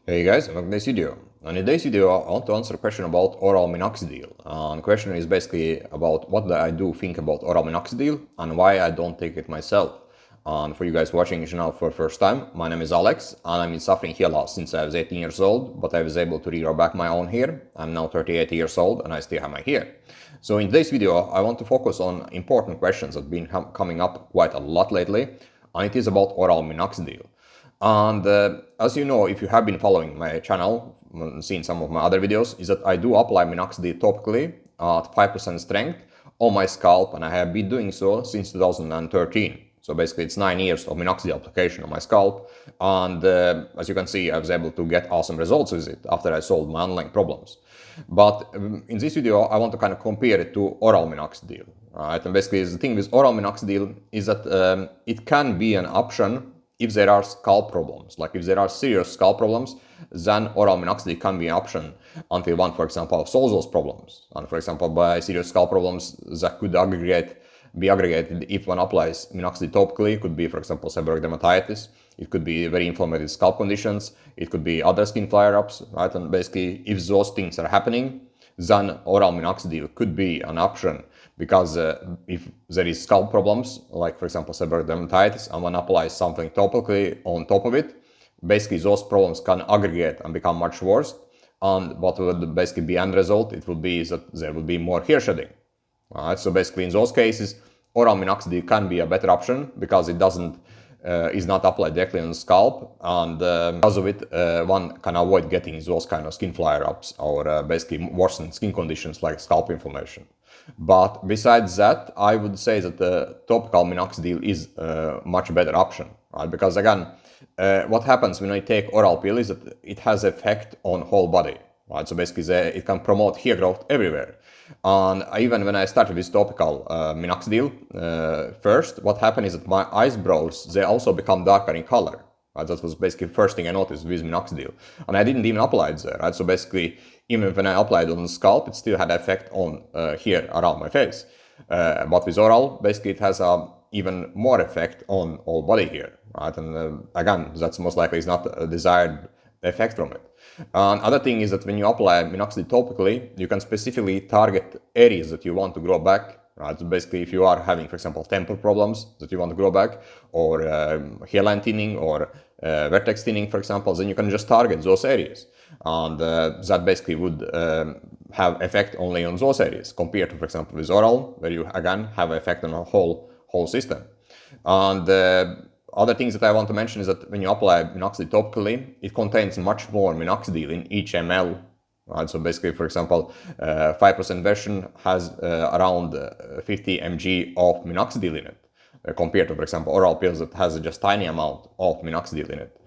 Hey guys, welcome to this video. In today's video, I want to answer a question about oral minoxidil. The question is basically about what I do think about oral minoxidil and why I don't take it myself. And for you guys watching this channel for the first time, my name is Alex and I've been suffering hair loss since I was 18 years old, but I was able to regrow back my own hair. I'm now 38 years old and I still have my hair. So in today's video, I want to focus on important questions that have been coming up quite a lot lately, and it is about oral minoxidil. And as you know, if you have been following my channel, seen some of my other videos, is that I do apply minoxidil topically at 5% strength on my scalp, and I have been doing so since 2013. So basically it's 9 years of minoxidil application on my scalp, and as you can see, I was able to get awesome results with it after I solved my underlying problems. But in this video, I want to kind of compare it to oral minoxidil. Right? And basically the thing with oral minoxidil is that it can be an option if there are scalp problems. Like if there are serious scalp problems, then oral minoxidil can be an option until one, for example, solves those problems. And for example, by serious scalp problems that could be aggregated if one applies minoxidil topically. It could be, for example, seborrheic dermatitis. It could be very inflammatory scalp conditions. It could be other skin flare-ups, right? And basically, if those things are happening, then oral minoxidil could be an option, because if there is scalp problems, like for example seborrheic dermatitis, and one applies something topically on top of it, basically those problems can aggregate and become much worse. And what would basically be end result, it will be that there will be more hair shedding. Alright, so basically in those cases, oral minoxidil can be a better option because it is not applied directly on the scalp, and because of it, one can avoid getting those kind of skin flare-ups or basically worsened skin conditions like scalp inflammation. But besides that, I would say that the topical minoxidil is a much better option, right? Because again, what happens when I take oral pill is that it has effect on whole body, right? So basically it can promote hair growth everywhere. And even when I started with topical minoxidil first, what happened is that my eyebrows, they also become darker in color. Right? That was basically the first thing I noticed with minoxidil. And I didn't even apply it there. Right? So basically, even when I applied it on the scalp, it still had effect on hair around my face. But with oral, basically it has even more effect on all body hair. Right? And again, that's most likely is not a desired effect from it. Another thing is that when you apply minoxidil topically, you can specifically target areas that you want to grow back. Right? So basically, if you are having, for example, temple problems that you want to grow back, or hairline thinning, or vertex thinning, for example, then you can just target those areas. And that basically would have effect only on those areas, compared to, for example, with oral, where you, again, have effect on a whole system. And other things that I want to mention is that when you apply minoxidil topically, it contains much more minoxidil in each ml. Right? So basically, for example, 5% version has around 50 mg of minoxidil in it, compared to, for example, oral pills that has just tiny amount of minoxidil in it.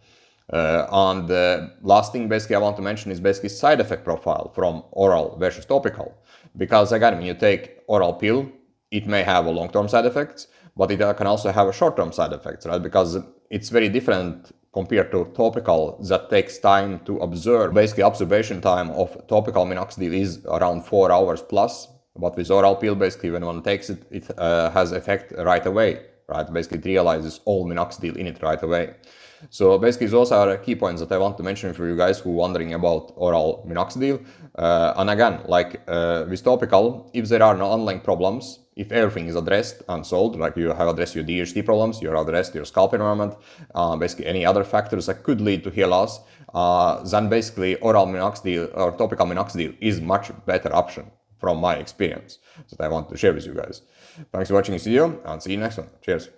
And the last thing basically I want to mention is basically side effect profile from oral versus topical. Because again, when you take oral pill, it may have a long-term side effects, but it can also have a short-term side effects, right? Because it's very different compared to topical that takes time to observe. Basically, observation time of topical minoxidil is around 4 hours plus, but with oral pill, basically when one takes it, it has effect right away, right? Basically, it realizes all minoxidil in it right away. So basically, those are key points that I want to mention for you guys who are wondering about oral minoxidil. And again, like with topical, if there are no underlying problems, if everything is addressed and solved, like you have addressed your DHT problems, you have addressed your scalp environment, basically any other factors that could lead to hair loss, then basically oral minoxidil or topical minoxidil is much better option from my experience that I want to share with you guys. Thanks for watching this video and see you next one. Cheers.